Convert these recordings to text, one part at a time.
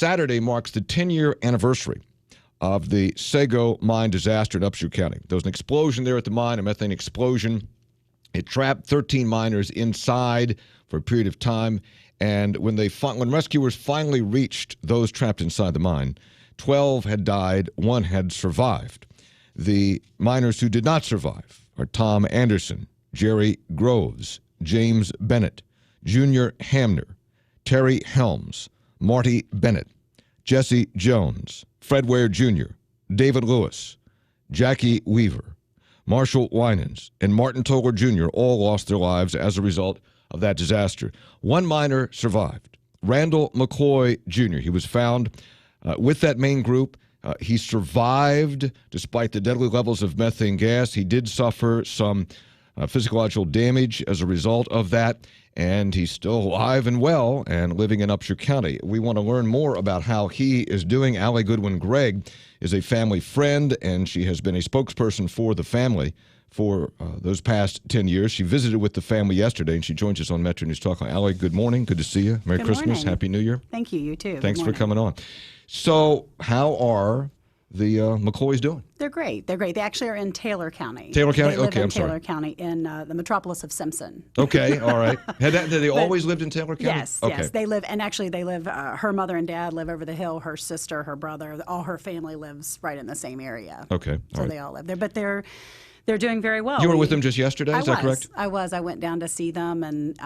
Saturday marks the 10-year anniversary of the Sago Mine disaster in Upshur County. There was an explosion there at the mine, a methane explosion. It trapped 13 miners inside for a period of time, and when rescuers finally reached those trapped inside the mine, 12 had died, 1 had survived. The miners who did not survive are Tom Anderson, Jerry Groves, James Bennett, Junior Hamner, Terry Helms, Marty Bennett, Jesse Jones, Fred Ware Jr., David Lewis, Jackie Weaver, Marshall Winans, and Martin Toller Jr. all lost their lives as a result of that disaster. 1 miner survived, Randall McCoy Jr. He was found with that main group. He survived despite the deadly levels of methane gas. He did suffer some physiological damage as a result of that, and he's still alive and well and living in Upshur County. We want to learn more about how he is doing. Aly Goodwin-Gregg is a family friend, and she has been a spokesperson for the family for those past 10 years. She visited with the family yesterday, and she joins us on Metro News Talk. Aly, good morning. Good to see you. Merry Christmas. Morning. Happy New Year. Thank you. You too. Thanks for coming on. So how are the McCoys doing? They're great. They're great. They actually are in Taylor County. Taylor County? They live Okay, in I'm sorry. Taylor County in the metropolis of Simpson. Okay, all right. Had they always lived in Taylor County? Yes, okay. yes. They live, and actually they live, her mother and dad live over the hill, her sister, her brother, all her family lives right in the same area. Okay, So they all live there, but they're doing very well. You were with them just yesterday, is that correct? I was. I went down to see them, and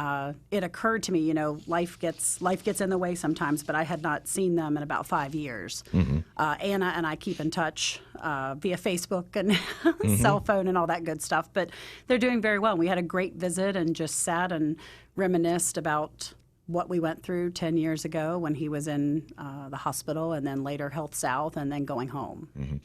it occurred to me, life gets in the way sometimes, but I had not seen them in about 5 years. Mm-hmm. Anna and I keep in touch via Facebook and cell phone and all that good stuff, but they're doing very well. We had a great visit and just sat and reminisced about what we went through 10 years ago when he was in the hospital, and then later Health South, and then going home. Mm-hmm.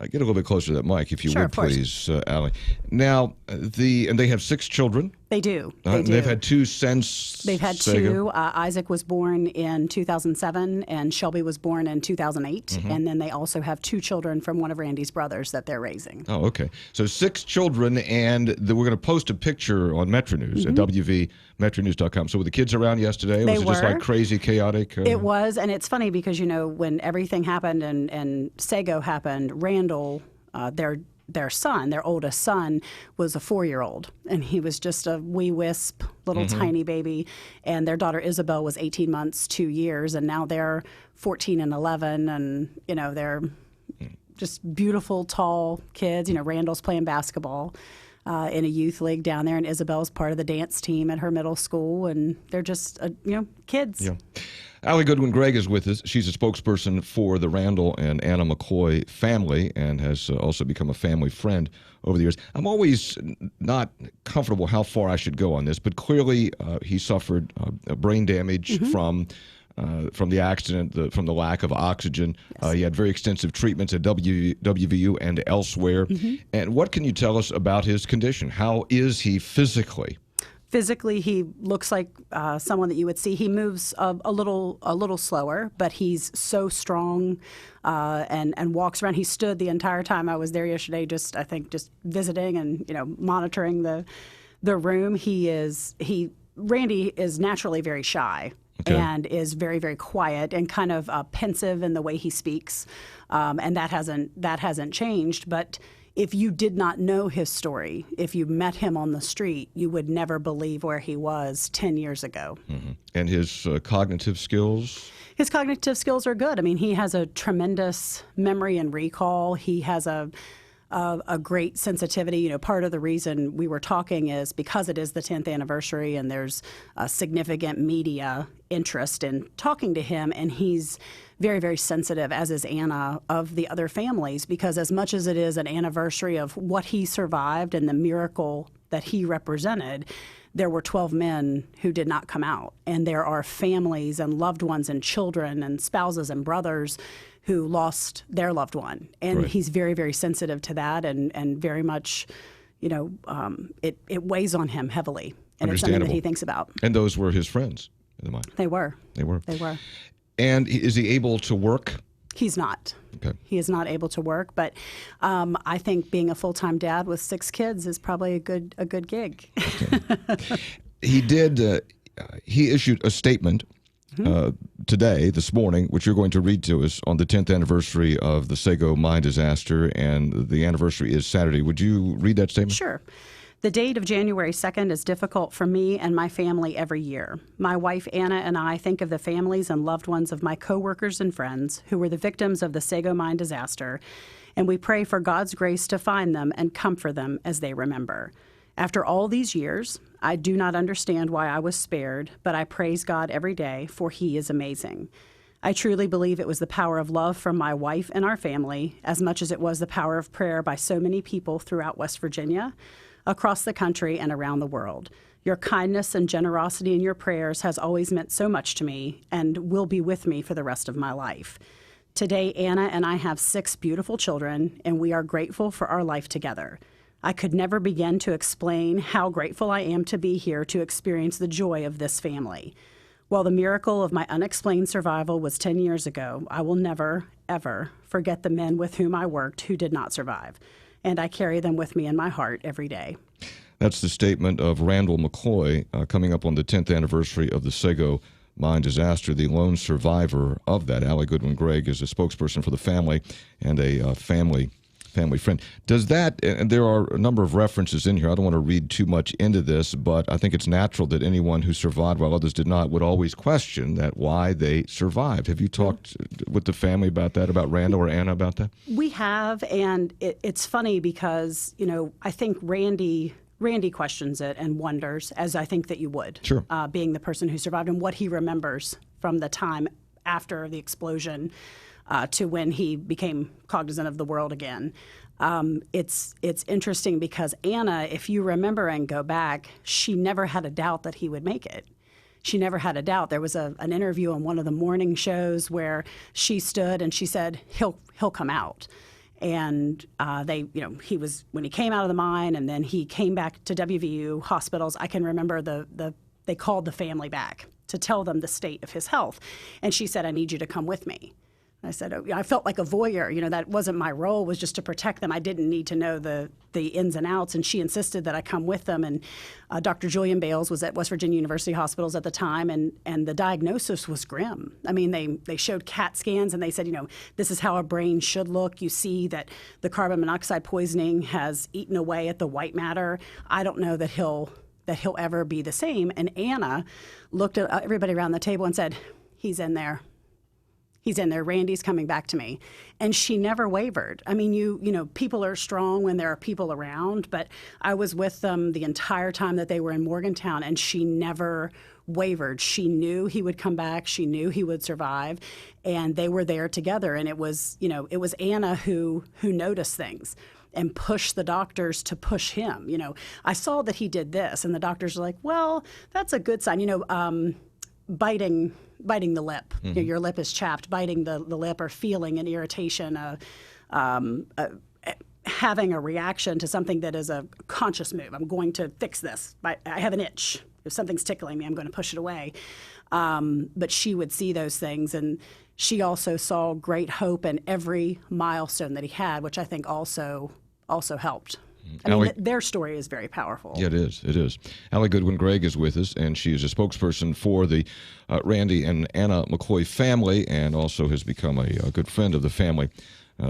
Get a little bit closer to that mic, if you Sure, would, please, Aly. Now, and they have 6 children. They do. They do. They've had 2 since. They've had Sago. 2. Isaac was born in 2007, and Shelby was born in 2008. Mm-hmm. And then they also have 2 children from one of Randy's brothers that they're raising. Oh, okay. So 6 children, and we're going to post a picture on Metro News at WVMetroNews.com. So were the kids around yesterday? They was it just were. like crazy, chaotic? It was, and it's funny because, when everything happened and Sago happened, Randall, their son, their oldest son, was a 4-year-old, and he was just a wee wisp, little tiny baby. And their daughter Isabel was 18 months, 2 years, and now they're 14 and 11, and they're just beautiful, tall kids. Randall's playing basketball in a youth league down there, and Isabel's part of the dance team at her middle school, and they're just kids. Yeah. Aly Goodwin-Gregg is with us. She's a spokesperson for the Randall and Anna McCoy family, and has also become a family friend over the years. I'm always not comfortable how far I should go on this, but clearly he suffered brain damage from the accident, from the lack of oxygen. Yes. He had very extensive treatments at WVU and elsewhere. And what can you tell us about his condition? How is he physically? Physically, he looks like someone that you would see. He moves a little slower, but he's so strong and walks around. He stood the entire time I was there yesterday, just visiting and monitoring the room. Randy is naturally very shy. Okay. And is very, very quiet and kind of pensive in the way he speaks, and that hasn't changed. But if you did not know his story, if you met him on the street, you would never believe where he was 10 years ago. And his cognitive skills? His cognitive skills are good. I mean, he has a tremendous memory and recall. He has a great sensitivity. Part of the reason we were talking is because it is the 10th anniversary, and there's a significant media interest in talking to him, and he's very, very sensitive, as is Anna, of the other families, because as much as it is an anniversary of what he survived and the miracle that he represented, there were 12 men who did not come out, and there are families and loved ones and children and spouses and brothers who lost their loved one. And right. He's very, very sensitive to that, and very much, it weighs on him heavily. And it's something that he thinks about. And those were his friends in the mine? They were. They were. They were. And is he able to work? He's not. Okay. He is not able to work, but I think being a full-time dad with 6 kids is probably a good gig. Okay. He issued a statement today, this morning, which you're going to read to us on the 10th anniversary of the Sago Mine disaster, and the anniversary is Saturday. Would you read that statement? Sure. The date of January 2nd is difficult for me and my family every year. My wife, Anna, and I think of the families and loved ones of my coworkers and friends who were the victims of the Sago Mine disaster, and we pray for God's grace to find them and comfort them as they remember. After all these years, I do not understand why I was spared, but I praise God every day, for He is amazing. I truly believe it was the power of love from my wife and our family, as much as it was the power of prayer by so many people throughout West Virginia, across the country, and around the world. Your kindness and generosity in your prayers has always meant so much to me and will be with me for the rest of my life. Today, Anna and I have 6 beautiful children, and we are grateful for our life together. I could never begin to explain how grateful I am to be here to experience the joy of this family. While the miracle of my unexplained survival was 10 years ago, I will never, ever forget the men with whom I worked who did not survive, and I carry them with me in my heart every day. That's the statement of Randall McCoy coming up on the 10th anniversary of the Sago Mine disaster. The lone survivor of that, Aly Goodwin-Gregg, is a spokesperson for the family and a family friend. Does that, and there are a number of references in here, I don't want to read too much into this, but I think it's natural that anyone who survived while others did not would always question that why they survived. Have you talked with the family about that, about Randall or Anna about that? We have, and it's funny because, I think Randy questions it and wonders, as I think that you would, sure. Being the person who survived and what he remembers from the time after the explosion to when he became cognizant of the world again. It's interesting because Anna, if you remember and go back, she never had a doubt that he would make it. She never had a doubt. There was an interview on one of the morning shows where she stood and she said, he'll come out. And he was, when he came out of the mine and then he came back to WVU hospitals, I can remember they called the family back to tell them the state of his health. And she said, I need you to come with me. I said, I felt like a voyeur. That wasn't my role, was just to protect them. I didn't need to know the ins and outs, and she insisted that I come with them. And Dr. Julian Bales was at West Virginia University Hospitals at the time, and the diagnosis was grim. I mean, they showed CAT scans, and they said, this is how a brain should look. You see that the carbon monoxide poisoning has eaten away at the white matter. I don't know that he'll ever be the same. And Anna looked at everybody around the table and said, he's in there. He's in there. Randy's coming back to me. And she never wavered. I mean, people are strong when there are people around, but I was with them the entire time that they were in Morgantown, and she never wavered. She knew he would come back. She knew he would survive, and they were there together. And it was Anna who noticed things and pushed the doctors to push him. I saw that he did this, and the doctors were like, well, that's a good sign. Biting the lip. Mm-hmm. Your lip is chapped. Biting the lip, or feeling an irritation, having a reaction to something that is a conscious move. I'm going to fix this. I have an itch. If something's tickling me, I'm going to push it away. But she would see those things, and she also saw great hope in every milestone that he had, which I think also helped. Their story is very powerful. Yeah, it is. Aly Goodwin-Gregg is with us, and she is a spokesperson for the Randy and Anna McCoy family, and also has become a good friend of the family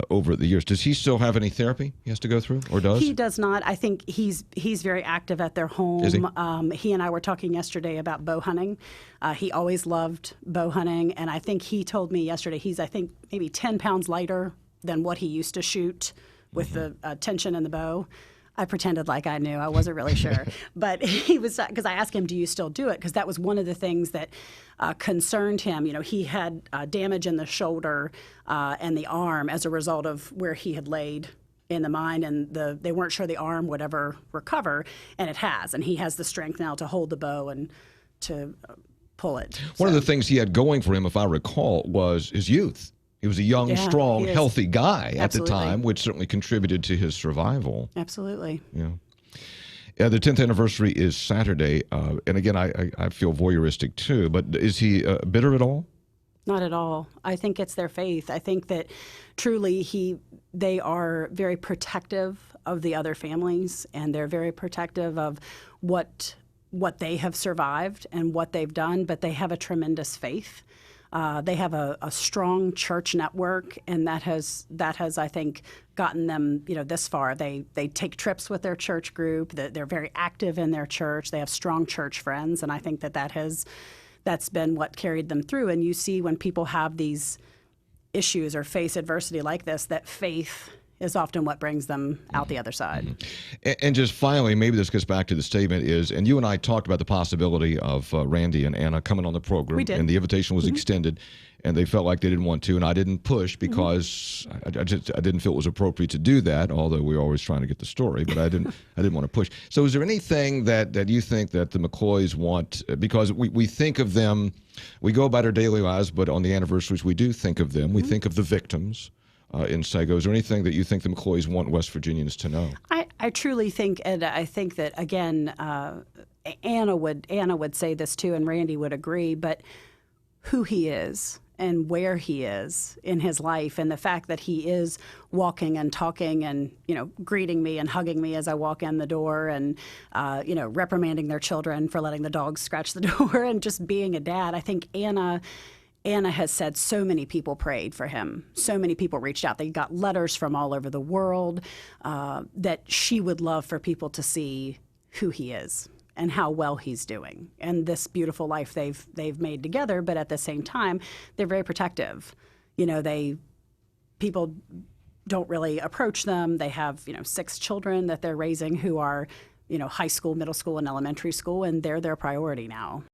over the years. Does he still have any therapy he has to go through, or does? He does not. I think he's very active at their home. Is he? He and I were talking yesterday about bow hunting. He always loved bow hunting, and I think he told me yesterday he's, I think, maybe 10 pounds lighter than what he used to shoot with the tension in the bow. I pretended like I knew. I wasn't really sure. But he was, because I asked him, do you still do it? Because that was one of the things that concerned him. He had damage in the shoulder and the arm as a result of where he had laid in the mine, and they weren't sure the arm would ever recover, and it has. And he has the strength now to hold the bow and to pull it. One of the things he had going for him, if I recall, was his youth. He was a young, strong, healthy guy at the time, which certainly contributed to his survival. Absolutely. Yeah. The 10th anniversary is Saturday, and again, I feel voyeuristic too, but is he bitter at all? Not at all. I think it's their faith. I think that truly they are very protective of the other families, and they're very protective of what what they have survived and what they've done, but they have a tremendous faith. They have a strong church network, and that has I think gotten them this far. They take trips with their church group. They're very active in their church. They have strong church friends, and I think that's been what carried them through. And you see when people have these issues or face adversity like this, that faith is often what brings them out the other side. And just finally, maybe this gets back to the statement is, and you and I talked about the possibility of Randy and Anna coming on the program. We did. And the invitation was extended, and they felt like they didn't want to, and I didn't push because I didn't feel it was appropriate to do that, although we were always trying to get the story, but I didn't want to push. So is there anything that you think that the McCloys want, because we think of them, we go about our daily lives, but on the anniversaries we do think of them. We think of the victims. In Sago, is there anything that you think the McCloys want West Virginians to know? I truly think, and I think that again, Anna would say this too, and Randy would agree. But who he is and where he is in his life, and the fact that he is walking and talking and greeting me and hugging me as I walk in the door, and reprimanding their children for letting the dogs scratch the door, and just being a dad. I think Anna has said so many people prayed for him. So many people reached out. They got letters from all over the world that she would love for people to see who he is and how well he's doing and this beautiful life they've made together. But at the same time, they're very protective. People don't really approach them. They have 6 children that they're raising who are high school, middle school, and elementary school, and they're their priority now.